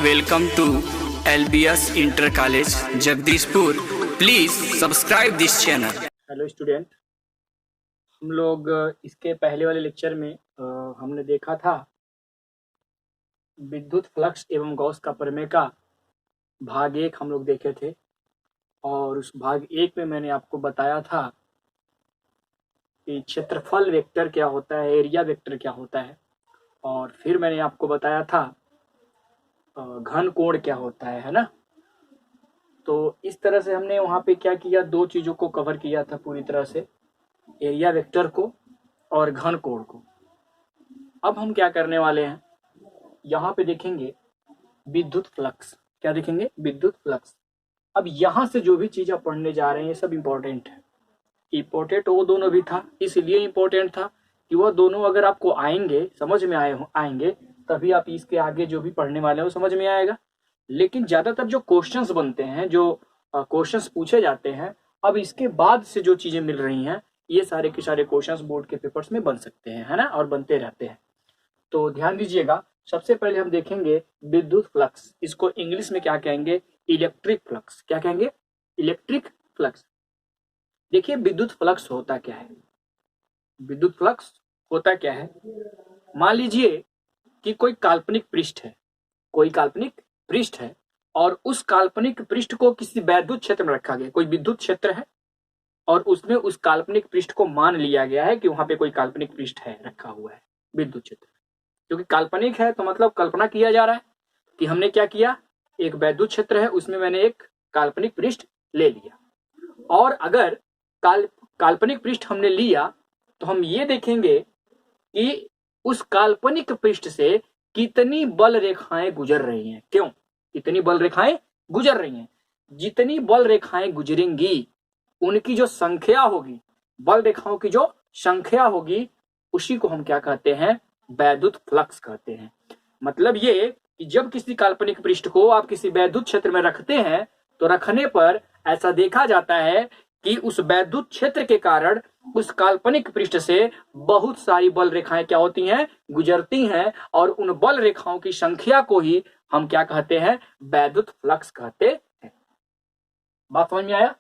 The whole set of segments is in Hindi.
Welcome to LBS Inter College, Jagdishpur. Please subscribe this channel. Hello student, हम लोग इसके पहले वाले लेक्चर में हमने देखा था विद्युत फ्लक्स एवं गॉस का प्रमेय का भाग 1 हम लोग देखे थे। और उस भाग 1 में मैंने आपको बताया था कि क्षेत्रफल वेक्टर क्या होता है, एरिया वेक्टर क्या होता है, और फिर मैंने आपको बताया था घन कोण क्या होता है ना। तो इस तरह से हमने वहाँ पे क्या किया, 2 चीज़ों को कवर किया था पूरी तरह से, एरिया वेक्टर को और घन कोण को। अब हम क्या करने वाले हैं, यहाँ पे देखेंगे विद्युत फ्लक्स। क्या देखेंगे? विद्युत फ्लक्स। अब यहाँ से जो भी चीज़ आप पढ़ने जा रहे हैं ये सब इम्पोर्टेंट है। इम्पोर्टेंट वो दोनों भी था, इसलिए इम्पोर्टेंट था कि वह दोनों अगर आपको आएंगे, समझ में आएंगे, तभी आप इसके आगे जो भी पढ़ने वाले हैं वो समझ में आएगा। लेकिन ज़्यादातर जो क्वेश्चंस बनते हैं, जो क्वेश्चंस पूछे जाते हैं, अब इसके बाद से जो चीज़ें मिल रही हैं, ये सारे के सारे क्वेश्चंस बोर्ड के पेपर्स में बन सकते हैं, है ना, और बनते रहते हैं। तो ध्यान दीजिएगा, सबसे पहले हम देखेंगे विद्युत फ्लक्स। इसको इंग्लिश में क्या कहेंगे? Electric flux. क्या कहेंगे? Electric flux. देखिए विद्युत फ्लक्स होता क्या है। विद्युत फ्लक्स होता क्या है, मान लीजिए कि कोई काल्पनिक पृष्ठ है, कोई काल्पनिक पृष्ठ है, और उस काल्पनिक पृष्ठ को किसी वैद्युत क्षेत्र में रखा गया। कोई विद्युत क्षेत्र है और उसमें उस काल्पनिक पृष्ठ को मान लिया गया है कि वहां पे कोई काल्पनिक पृष्ठ है, रखा हुआ है विद्युत क्षेत्र। क्योंकि काल्पनिक है तो मतलब कल्पना किया जा रहा है कि हमने क्या किया, एक वैद्युत क्षेत्र है, उसमें मैंने एक काल्पनिक पृष्ठ ले लिया। और अगर काल्पनिक पृष्ठ हमने लिया तो हम ये देखेंगे कि उस काल्पनिक पृष्ठ से कितनी बल रेखाएं गुजर रही हैं। क्यों? कितनी बल रेखाएं गुजर रही हैं। जितनी बल रेखाएं गुजरेंगी उनकी जो संख्या होगी, बल रेखाओं की जो संख्या होगी, उसी को हम क्या कहते हैं? वैद्युत फ्लक्स कहते हैं। मतलब ये कि जब किसी काल्पनिक पृष्ठ को आप किसी वैद्युत क्षेत्र में रखते हैं तो रखने पर ऐसा देखा जाता है कि उस वैद्युत क्षेत्र के कारण उस काल्पनिक पृष्ठ से बहुत सारी बल रेखाएं क्या होती हैं? गुजरती हैं। और उन बल रेखाओं की संख्या को ही हम क्या कहते हैं? वैद्युत फ्लक्स कहते हैं। बात समझ में आया?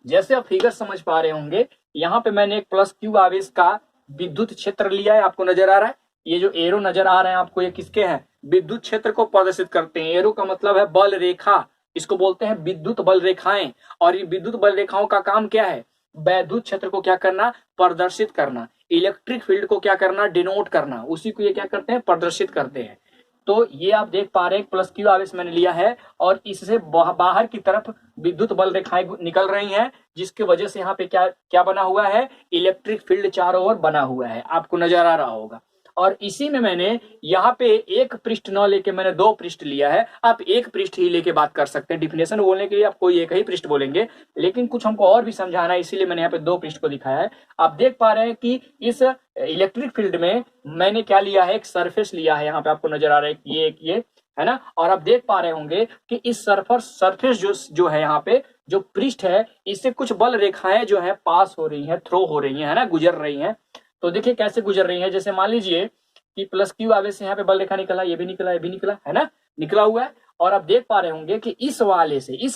जैसे आप फिगर समझ पा रहे होंगे, यहाँ पे मैंने एक प्लस क्यू आवेश का विद्युत क्षेत्र लिया है, आपको नजर आ रहा है। ये जो एरो नजर आ रहे हैं आपको, ये किसके हैं? विद्युत क्षेत्र को प्रदर्शित करते हैं। एरो का मतलब है बल रेखा, इसको बोलते हैं विद्युत बल रेखाएं। और ये विद्युत बल रेखाओं का काम क्या है? वैद्युत क्षेत्र को क्या करना? प्रदर्शित करना। इलेक्ट्रिक फील्ड को क्या करना? डिनोट करना। उसी को ये क्या करते हैं? प्रदर्शित करते हैं। तो ये आप देख पा रहे हैं, प्लस क्यू आवेश मैंने लिया है और इससे बाहर की तरफ विद्युत बल रेखाएं निकल रही हैं, जिसकी वजह से यहाँ पे क्या क्या बना हुआ है? इलेक्ट्रिक फील्ड चारों ओर बना हुआ है, आपको नजर आ रहा होगा। और इसी में मैंने यहाँ पे एक पृष्ठ न लेके मैंने 2 पृष्ठ लिया है। आप एक पृष्ठ ही लेके बात कर सकते हैं। डिफिनेशन बोलने के लिए आप कोई एक ही पृष्ठ बोलेंगे, लेकिन कुछ हमको और भी समझाना है, इसीलिए मैंने यहाँ पे 2 पृष्ठ को दिखाया है। आप देख पा रहे हैं कि इस इलेक्ट्रिक फील्ड में मैंने क्या लिया है? एक सरफेस लिया है। यहाँ पे आपको नजर आ रहा है ये है ना। और आप देख पा रहे होंगे कि इस सरफेस जो है, यहाँ पे जो पृष्ठ है, इससे कुछ बल रेखाएं जो है पास हो रही है, थ्रो हो रही है ना, गुजर रही है। तो देखिए कैसे गुजर रही है। जैसे मान लीजिए कि प्लस क्यू आवेश से यहाँ पे बल रेखा निकला, ये भी निकला, ये भी निकला, है ना, निकला हुआ है। और आप देख पा रहे होंगे कि इस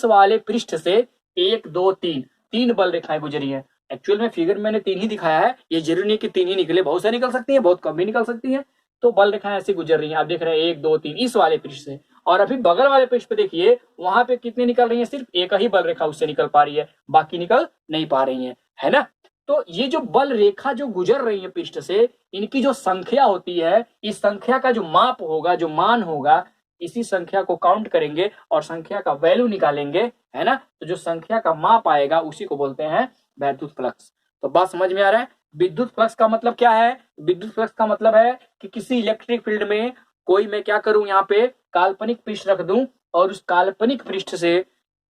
वाले पृष्ठ से 1 2 3 बल रेखाएं गुजरी है। एक्चुअल में फिगर मैंने 3 ही दिखाया है, ये जरूरी नहीं कि 3 ही निकले, बहुत सारी निकल सकती है, बहुत कम भी निकल सकती है। तो बल रेखाएं ऐसे गुजर रही हैं, आप देख रहे हैं 1 2 3 इस वाले पृष्ठ से। और अभी बगल वाले पृष्ठ पे देखिए, वहां पे कितनी निकल रही है? सिर्फ एक ही बल रेखा उससे निकल पा रही है, बाकी निकल नहीं पा रही है ना। तो ये जो बल रेखा जो गुजर रही है पृष्ठ से, इनकी जो संख्या होती है, इस संख्या का जो माप होगा, जो मान होगा, इसी संख्या को काउंट करेंगे और संख्या का वैल्यू निकालेंगे, है ना। तो जो संख्या का माप आएगा उसी को बोलते हैं वैद्युत फ्लक्स। तो बात समझ में आ रहा है? विद्युत फ्लक्स का मतलब क्या है? विद्युत फ्लक्स का मतलब है कि किसी इलेक्ट्रिक फील्ड में कोई मैं क्या करूं, यहाँ पे काल्पनिक पृष्ठ रख दूं और उस काल्पनिक पृष्ठ से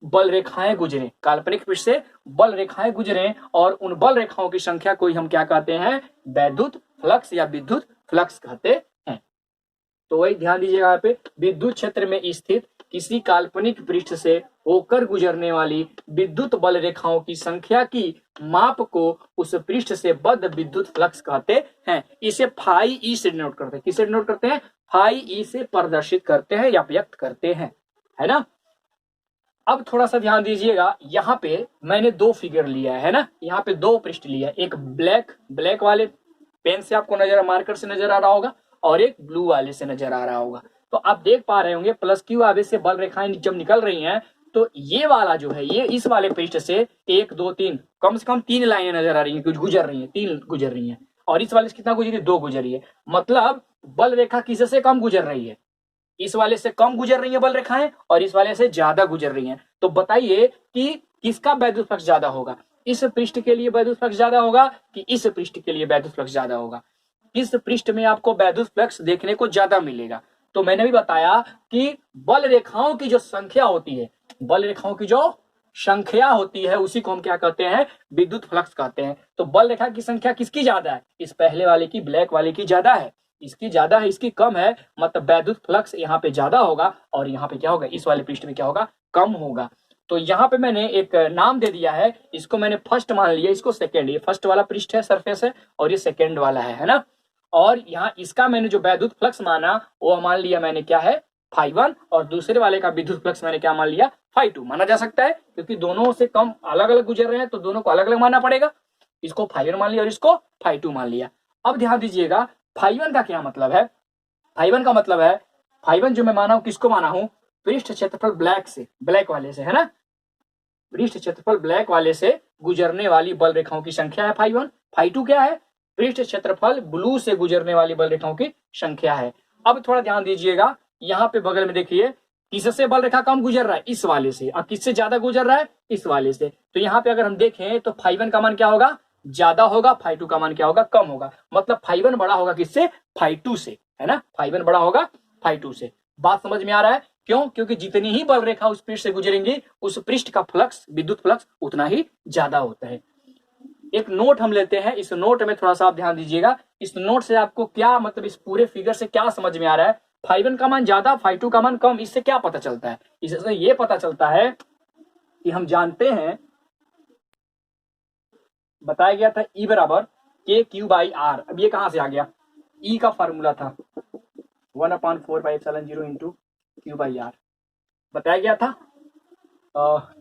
बल रेखाएं गुजरे, काल्पनिक पृष्ठ से बल रेखाएं गुजरे, और उन बल रेखाओं की संख्या को ही हम क्या कहते हैं? वैद्युत फ्लक्स या विद्युत फ्लक्स कहते हैं। तो वही ध्यान दीजिएगा, यहाँ पे विद्युत क्षेत्र में स्थित किसी काल्पनिक पृष्ठ से होकर गुजरने वाली विद्युत बल रेखाओं की संख्या की माप को उस पृष्ठ से बद्ध विद्युत फ्लक्स कहते हैं। इसे फाई ई से डिनोट करते हैं। किसे डिनोट करते हैं? फाई ई से प्रदर्शित करते हैं या व्यक्त करते हैं, है ना। अब थोड़ा सा ध्यान दीजिएगा, यहाँ पे मैंने दो फिगर लिया है ना, यहाँ पे दो पृष्ठ लिया है। एक ब्लैक वाले पेन से आपको मार्कर से नजर आ रहा होगा, और एक ब्लू वाले से नजर आ रहा होगा। तो आप देख पा रहे होंगे प्लस क्यू आवेश से बल रेखाएं जब निकल रही हैं, तो ये वाला जो है, ये इस वाले पृष्ठ से 1 2 3 कम से कम 3 लाइनें नजर आ रही हैं, कुछ गुजर रही हैं, 3 गुजर रही हैं। और इस वाले से कितना गुजरी? 2 गुजरी है। मतलब बल रेखा किससे कम गुजर रही है? इस वाले से कम गुजर रही है बल रेखाएं, और इस वाले से ज्यादा गुजर रही हैं। तो बताइए कि किसका वैद्युत फ्लक्स ज्यादा होगा? इस पृष्ठ के लिए वैद्युत फ्लक्स ज्यादा होगा कि इस पृष्ठ के लिए वैद्युत फ्लक्स ज्यादा होगा? इस पृष्ठ में आपको वैद्युत फ्लक्स देखने को ज्यादा मिलेगा। तो मैंने भी बताया कि बल रेखाओं की जो संख्या होती है, बल रेखाओं की जो संख्या होती है, उसी को हम क्या कहते हैं? विद्युत फ्लक्स कहते हैं। तो बल रेखा की संख्या किसकी ज्यादा है? इस पहले वाले की, ब्लैक वाले की ज्यादा है। इसकी ज्यादा है, इसकी कम है, मतलब वैद्युत फ्लक्स यहाँ पे ज्यादा होगा, और यहाँ पे क्या होगा? इस वाले पृष्ठ में क्या होगा? कम होगा। तो यहाँ पे मैंने एक नाम दे दिया है, इसको मैंने फर्स्ट मान लिया, इसको सेकेंड। ये फर्स्ट वाला पृष्ठ है, सरफेस है, और ये सेकेंड वाला है ना। और यहाँ इसका मैंने जो वैद्युत फ्लक्स माना, वो मान लिया मैंने क्या है? φ1। और दूसरे वाले का विद्युत फ्लक्स मैंने क्या मान लिया? φ2 माना जा सकता है, क्योंकि दोनों से कम अलग अलग गुजर रहे हैं, तो दोनों को अलग अलग मानना पड़ेगा। इसको φ1 मान लिया और इसको φ2 मान लिया। अब ध्यान दीजिएगा, φ1 का क्या मतलब है? φ1 का मतलब है, φ1 जो मैं माना हूं, किसको माना हूं? पृष्ठ क्षेत्रफल ब्लैक वाले से, है ना। पृष्ठ क्षेत्रफल ब्लैक वाले से गुजरने वाली बल रेखाओं की संख्या है φ1। φ2 क्या है? पृष्ठ क्षेत्रफल ब्लू से गुजरने वाली बल रेखाओं की संख्या है। अब थोड़ा ध्यान दीजिएगा, यहाँ पे बगल में देखिए, किससे बल रेखा कम गुजर रहा है? इस वाले से। और किससे ज्यादा गुजर रहा है? इस वाले से। तो यहाँ पे अगर हम देखें तो φ1 का मान क्या होगा? ज्यादा होगा, φ2 का मान क्या होगा? कम होगा। मतलब φ1 बड़ा होगा किससे? φ2 से, है ना। φ1 बड़ा होगा φ2 से। बात समझ में आ रहा है? क्यों? क्योंकि जितनी ही बल रेखा उस पृष्ठ से गुजरेंगी, उस पृष्ठ का फ्लक्स, विद्युत फ्लक्स उतना ही ज्यादा होता है। एक नोट हम लेते हैं, इस नोट में थोड़ा सा आप ध्यान दीजिएगा। इस नोट से आपको क्या मतलब, इस पूरे फिगर से क्या समझ में आ रहा है? φ1 का मान ज्यादा, φ2 का मान कम। इससे क्या पता चलता है? इससे ये पता चलता है कि हम जानते हैं, बताया गया था E बराबर KQ/R। अब ये कहां से आ गया? E का फॉर्मूला था 1/4πε0 इंटू Q/R। बताया गया था,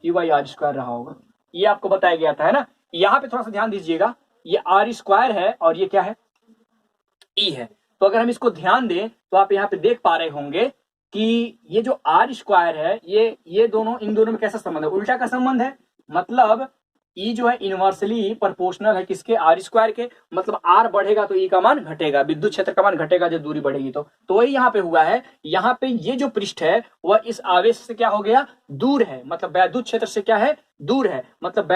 Q/R² रहा होगा, ये आपको बताया गया था, है ना। यहाँ पे थोड़ा सा ध्यान दीजिएगा, ये R² है और ये क्या है? E है। तो अगर हम इसको ध्यान दें तो आप यहाँ पे देख पा रहे होंगे कि ये जो R² है, ये दोनों, इन दोनों में कैसा संबंध है? उल्टा का संबंध है। मतलब E जो है इनवर्सली प्रोपोर्शनल है किसके? R² के। मतलब R बढ़ेगा तो E का मान घटेगा, विद्युत क्षेत्र का मान घटेगा जब दूरी बढ़ेगी। तो वही यहाँ पे हुआ है। यहाँ पे ये जो पृष्ठ है वह इस आवेश से क्या हो गया? दूर है। मतलब वैद्युत क्षेत्र से क्या है? दूर है। मतलब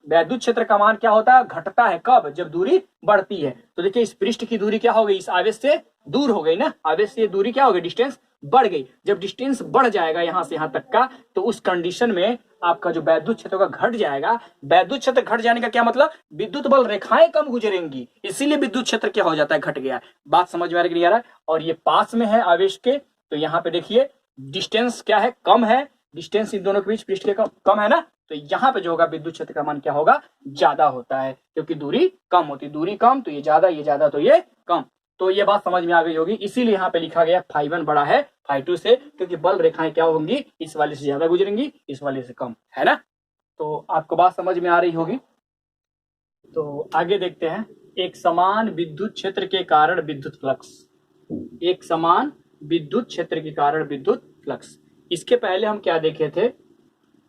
वैद्युत क्षेत्र का मान क्या होता है? घटता है। कब? जब दूरी बढ़ती है। तो देखिए, इस पृष्ठ की दूरी क्या हो गई? इस आवेश से दूर हो गई ना। आवेश से दूरी क्या हो गई? डिस्टेंस बढ़ गई। जब डिस्टेंस बढ़ जाएगा यहां से यहां तक का, तो उस कंडीशन में आपका जो वैद्युत क्षेत्र का घट जाएगा। वैद्युत क्षेत्र घट जाने का क्या मतलब? विद्युत बल रेखाएं कम गुजरेंगी, इसीलिए विद्युत क्षेत्र क्या हो जाता है? घट गया। बात समझ में आ रही है? और ये पास में है आवेश के, तो यहाँ पे देखिए डिस्टेंस क्या है? कम है। डिस्टेंस इन दोनों के बीच पृष्ठ के कम है ना। तो यहाँ पे जो होगा विद्युत क्षेत्र का मान क्या होगा? ज्यादा होता है, क्योंकि दूरी कम होती है। दूरी कम तो ये ज्यादा तो ये कम। तो ये बात समझ में आ गई होगी। इसीलिए यहाँ पे लिखा गया φ1 बड़ा है φ2 से, क्योंकि बल रेखाएं क्या होंगी? इस वाले से ज्यादा गुजरेंगी, इस वाले से कम, है ना। तो आपको बात समझ में आ रही होगी। तो आगे देखते हैं, एक समान विद्युत क्षेत्र के कारण विद्युत फ्लक्स। एक समान विद्युत क्षेत्र के कारण विद्युत फ्लक्स। इसके पहले हम क्या देखे थे?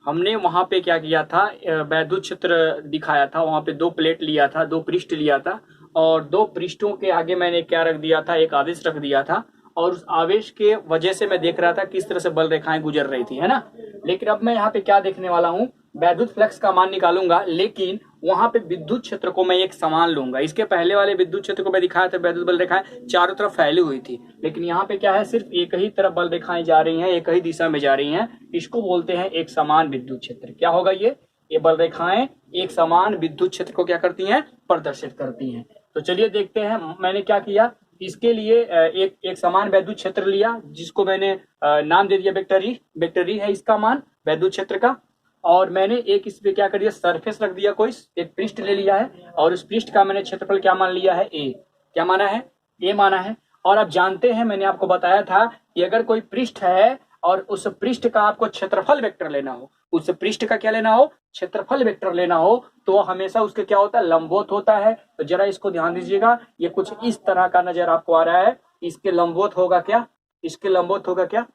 हमने वहां पे क्या किया था? वैद्युत क्षेत्र दिखाया था, वहां पे 2 प्लेट लिया था, 2 पृष्ठ लिया था, और 2 पृष्ठों के आगे मैंने क्या रख दिया था? एक आवेश रख दिया था, और उस आवेश के वजह से मैं देख रहा था किस तरह से बल रेखाएं गुजर रही थी, है ना। लेकिन अब मैं यहाँ पे क्या देखने वाला हूँ? वैद्युत फ्लक्स का मान निकालूंगा, लेकिन वहां पे विद्युत क्षेत्र को मैं एक समान लूंगा। इसके पहले वाले विद्युत क्षेत्र को मैं दिखाया था, वैद्युत बल रेखाएं चारों तरफ फैली हुई थी, लेकिन यहाँ पे क्या है? सिर्फ एक ही तरफ बल रेखाएं जा रही हैं, एक ही दिशा में जा रही हैं। इसको बोलते हैं एक समान विद्युत क्षेत्र। क्या होगा ये बल रेखाएं एक समान विद्युत क्षेत्र को क्या करती हैं? प्रदर्शित करती हैं। तो चलिए देखते हैं। मैंने क्या किया? इसके लिए एक समान वैद्युत क्षेत्र लिया जिसको मैंने नाम दे दिया वेक्टर ई। वेक्टर ई है इसका मान वैद्युत क्षेत्र का। और मैंने एक इस पे क्या कर दिया, सरफेस रख दिया, कोई एक पृष्ठ ले लिया है और उस पृष्ठ का मैंने क्षेत्रफल क्या मान लिया है, ए। क्या माना है, ए माना है। और आप जानते हैं मैंने आपको बताया था कि अगर कोई पृष्ठ है और उस पृष्ठ का आपको क्षेत्रफल वेक्टर लेना हो, उस पृष्ठ का क्या लेना हो, क्षेत्रफल वेक्टर लेना हो, तो हमेशा उसके क्या होता है, लंबवत होता है। तो जरा इसको ध्यान दीजिएगा, ये कुछ इस तरह का नजर आपको आ रहा है। इसके लंबवत होगा क्या, इसके लंबवत होगा क्या,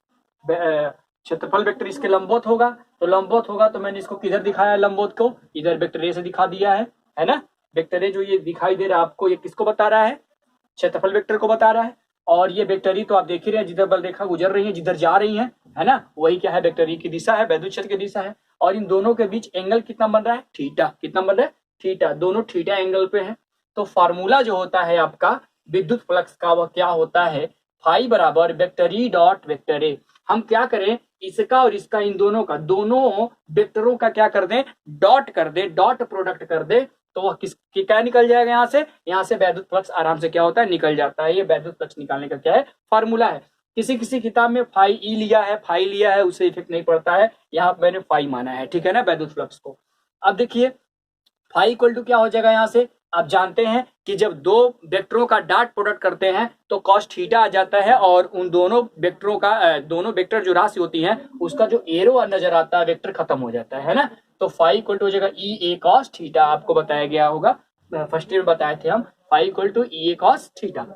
क्षेत्रफल वेक्टर इसके लंबवत होगा। तो लंबवत होगा तो मैंने इसको किधर दिखाया है, लंबवत को इधर वेक्टर ए से दिखा दिया है ना। वेक्टर ए जो ये दिखाई दे रहा है आपको, ये किसको बता रहा है, क्षेत्रफल वेक्टर को बता रहा है। और ये वेक्टर ई तो आप देख ही रहे हैं, जिधर बल रेखा गुजर रही है, जिधर जा रही है ना, वही क्या है, वेक्टर ई की दिशा है, वैद्युत क्षेत्र की दिशा है। और इन दोनों के बीच एंगल कितना बन रहा है, थीटा। कितना बन रहा है, थीटा। दोनों थीटा एंगल पे है। तो फार्मूला जो होता है आपका विद्युत फ्लक्स का, वह क्या होता है, फाई बराबर vector E dot vector A. हम क्या करें, इसका और इसका, इन दोनों का, दोनों वेक्टरों का क्या कर दें, डॉट कर दे, डॉट प्रोडक्ट कर दे। तो वह किसकी क्या निकल जाएगा, यहाँ से वैद्युत फ्लक्स आराम से क्या होता है, निकल जाता है। ये वैद्युत फ्लक्स निकालने का क्या है, फार्मूला है। किसी किसी किताब में फाई ई लिया है, फाई लिया है, उससे इफेक्ट नहीं पड़ता है। यहाँ मैंने फाई माना है, ठीक है ना, वैद्युत फ्लक्स को। अब देखिए फाई इक्वल टू क्या हो जाएगा, यहाँ से आप जानते हैं कि जब दो वेक्टरों का डॉट प्रोडक्ट करते हैं तो कॉस थीटा आ जाता है। और उन दोनों वेक्टरों का, दोनों वेक्टर जो राशि होती है उसका जो एरो नजर आता है, वेक्टर खत्म हो जाता है ना। तो फाई इक्वल टू हो जाएगा ई ए कॉस थीटा। आपको बताया गया होगा, फर्स्ट ईयर बताए थे हम, phi equal to e a cos theta.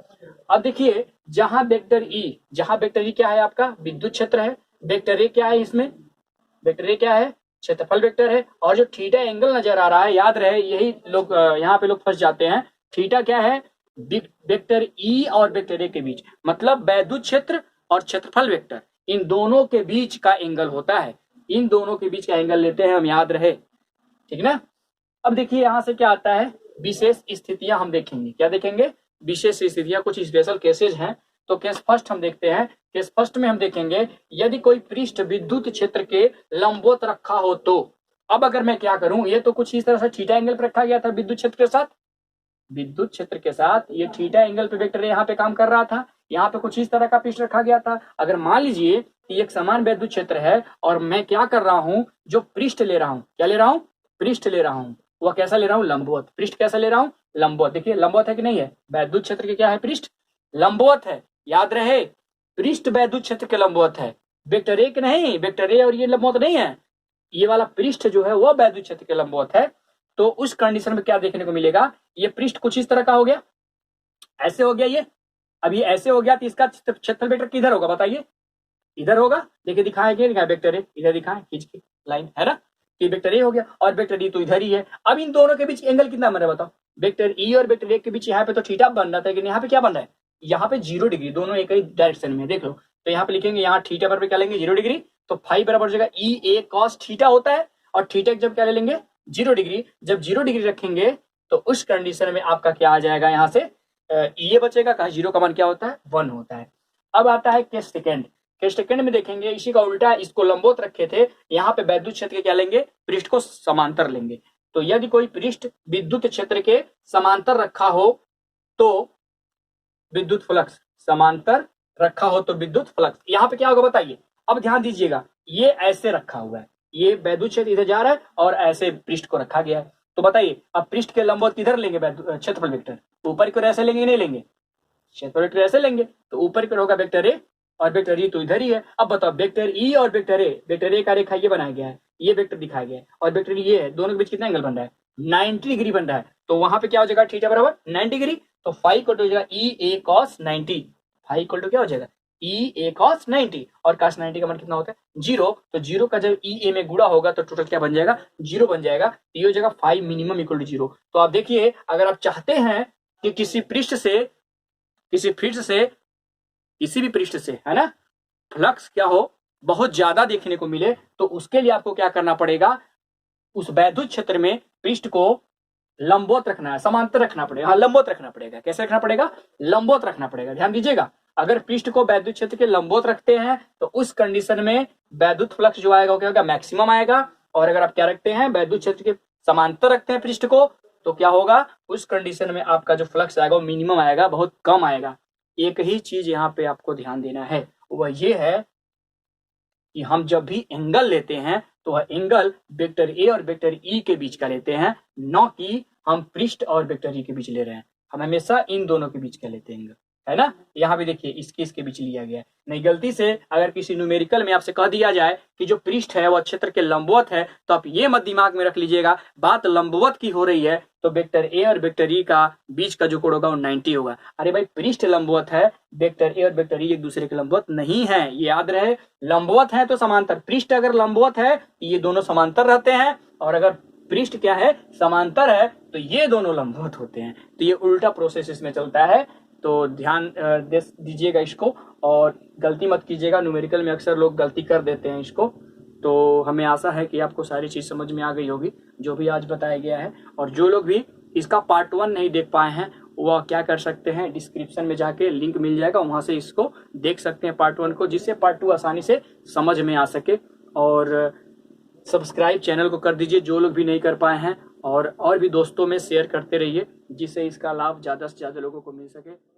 अब देखिए जहां वेक्टर ई क्या है, आपका विद्युत क्षेत्र है। वेक्टर ए क्या है, इसमें वेक्टर ए क्या है, क्षेत्रफल वेक्टर है। और जो थीटा एंगल नजर आ रहा है, याद रहे यही लोग यहाँ पे लोग फंस जाते हैं। थीटा क्या है, वेक्टर ई और वेक्टर ए के बीच, मतलब वैद्युत क्षेत्र और क्षेत्रफल वेक्टर, इन दोनों के बीच का एंगल होता है। इन दोनों के बीच का एंगल लेते हैं हम, याद रहे, ठीक ना। अब देखिए यहां से क्या आता है, विशेष स्थितियां हम देखेंगे। क्या देखेंगे, विशेष स्थितियां, कुछ स्पेशल केसेज हैं। तो केस फर्स्ट हम देखते हैं। केस फर्स्ट में हम देखेंगे यदि कोई पृष्ठ विद्युत क्षेत्र के लंबवत रखा हो तो। अब अगर मैं क्या करूं, ये तो कुछ इस तरह से थीटा एंगल पर रखा गया था विद्युत क्षेत्र के साथ, विद्युत क्षेत्र के साथ ये थीटा एंगल पे वेक्टर यहाँ पे काम कर रहा था। यहाँ पे कुछ इस तरह का पृष्ठ रखा गया था। अगर मान लीजिए कि एक समान वैद्युत क्षेत्र है और मैं क्या कर रहा हूं, जो पृष्ठ ले रहा हूं, क्या ले रहा हूं, पृष्ठ ले रहा हूं, वह कैसा ले रहा हूं, लंबवत। पृष्ठ कैसा ले रहा हूं, लंबवत। देखिए लंबवत है कि नहीं है, वैद्युत क्षेत्र के क्या है, पृष्ठ लंबवत है। याद रहे पृष्ठ वैद्युत क्षेत्र के लंबवत है, वेक्टर ए के नहीं। वेक्टर ए और ये लंबवत नहीं है, ये वाला पृष्ठ जो है वह वैद्युत क्षेत्र के लंबवत है। तो उस कंडीशन में क्या देखने को मिलेगा, ये पृष्ठ कुछ इस तरह का हो गया, ऐसे हो गया ये। अब ये ऐसे हो गया तो इसका क्षेत्रफल वेक्टर किधर होगा, बताइए, इधर होगा। देखिए दिखाया गया, वेक्टर ए इधर दिखाए खींच के लाइन, है ना। ये वेक्टर ए हो गया और वेक्टर ई तो इधर ही है। अब इन दोनों के बीच एंगल कितना बन रहा है, बताओ। वेक्टर ई और वेक्टर ए के बीच यहाँ पे तो थीटा बन रहा था, लेकिन यहाँ पे क्या बन रहा है, यहाँ पे 0 डिग्री, दोनों एक ही डायरेक्शन में, देख लो। तो यहाँ पे लिखेंगे, यहाँ थीटा पर क्या लेंगे, 0 डिग्री। तो फाई बराबर हो जाएगा ई ए कॉस थीटा होता है। और थीटा जब क्या ले लेंगे, 0 डिग्री। जब 0 डिग्री रखेंगे तो उस कंडीशन में आपका क्या आ जाएगा, यहाँ से ये बचेगा, कहा 0 का मान क्या होता है, 1 होता है। अब आता है केस सेकेंड। केस सेकेंड में देखेंगे इसी का उल्टा, इसको लंबवत रखे थे, यहाँ पे वैद्युत क्षेत्र के क्या लेंगे, पृष्ठ को समांतर लेंगे। तो यदि कोई पृष्ठ विद्युत क्षेत्र के समांतर रखा हो तो विद्युत फ्लक्स, समांतर रखा हो तो विद्युत फ्लक्स, यहाँ पे क्या होगा बताइए। अब ध्यान दीजिएगा, ये ऐसे रखा हुआ है, ये वैद्युत क्षेत्र इधर जा रहा है और ऐसे पृष्ठ को रखा गया है। तो बताइए अब पृष्ठ के लंबवत किधर लेंगे, क्षेत्रफल वेक्टर ऊपर की ओर ऐसे लेंगे, नहीं लेंगे, क्षेत्रफल वेक्टर ऐसे लेंगे। तो ऊपर की ओर होगा वेक्टर ए और वेक्टर ई तो इधर ही है। अब बताओ वेक्टर ई और वेक्टर ए का रेखा ये बनाया गया है, ये वेक्टर दिखाया गया है, और वेक्टर ये है, दोनों के बीच कितना एंगल बन रहा है, 90 डिग्री बन रहा है। तो वहां पे क्या हो जाएगा, थीटा बराबर 90 डिग्री। तो फाई इक्वल टू हो जाएगा ई a cos 90। Phi equal to क्या हो जाएगा, ई ए कॉस 90। और कॉस 90 का मान कितना होता है, 0। तो 0 का जब ई ए में गुणा होगा तो टोटल क्या बन जाएगा, 0 बन जाएगा। तो ये हो जाएगा फाई मिनिमम इक्वल टू 0। तो आप देखिए अगर आप चाहते हैं कि किसी भी पृष्ठ से, है ना, फ्लक्स क्या हो, बहुत ज्यादा देखने को मिले, तो उसके लिए आपको क्या करना पड़ेगा, उस वैद्युत क्षेत्र में पृष्ठ को लंबवत रखना है, समांतर रखना पड़ेगा। हाँ, लंबवत रखना पड़ेगा। कैसे रखना पड़ेगा, लंबवत रखना पड़ेगा। ध्यान दीजिएगा, अगर पृष्ठ को वैद्युत क्षेत्र के लंबवत रखते हैं तो उस कंडीशन में वैद्युत फ्लक्स जो आएगा वो क्या होगा, मैक्सिमम आएगा। और अगर आप क्या रखते हैं, वैद्युत क्षेत्र के समांतर रखते हैं पृष्ठ को, तो क्या होगा, उस कंडीशन में आपका जो फ्लक्स आएगा वो मिनिमम आएगा, बहुत कम आएगा। एक ही चीज यहाँ पे आपको ध्यान देना है, वह ये है कि हम जब भी एंगल लेते हैं तो वह एंगल वेक्टर ए और वेक्टर ई के बीच का लेते हैं, न कि हम पृष्ठ और वेक्टर ई के बीच ले रहे हैं। हम हमेशा इन दोनों के बीच का लेते हैं एंगल, है ना। यहाँ भी देखिए इसके बीच लिया गया है। नहीं, गलती से अगर किसी न्यूमेरिकल में आपसे कह दिया जाए कि जो पृष्ठ है वह क्षेत्र के लंबवत है, तो आप ये मत दिमाग में रख लीजिएगा बात लंबवत की हो रही है तो वेक्टर ए और वेक्टर ई का बीच का जो कोण होगा वो 90 होगा। अरे भाई, पृष्ठ लंबवत है, वेक्टर ए और वेक्टर ई एक दूसरे के लंबवत नहीं है, ये याद रहे। लंबवत है तो समांतर, पृष्ठ अगर लंबवत है ये दोनों समांतर रहते हैं, और अगर पृष्ठ क्या है, समांतर है, तो ये दोनों लंबवत होते हैं। तो ये उल्टा प्रोसेस इसमें चलता है, तो ध्यान दीजिएगा इसको और गलती मत कीजिएगा। न्यूमेरिकल में अक्सर लोग गलती कर देते हैं इसको। तो हमें आशा है कि आपको सारी चीज समझ में आ गई होगी जो भी आज बताया गया है। और जो लोग भी इसका पार्ट 1 नहीं देख पाए हैं वह क्या कर सकते हैं, डिस्क्रिप्शन में जाके लिंक मिल जाएगा, वहां से इसको देख सकते हैं पार्ट 1 को, जिससे पार्ट 2 आसानी से समझ में आ सके। और सब्सक्राइब चैनल को कर दीजिए जो लोग भी नहीं कर पाए हैं, और भी दोस्तों में शेयर करते रहिए जिससे इसका लाभ ज़्यादा से ज़्यादा लोगों को मिल सके।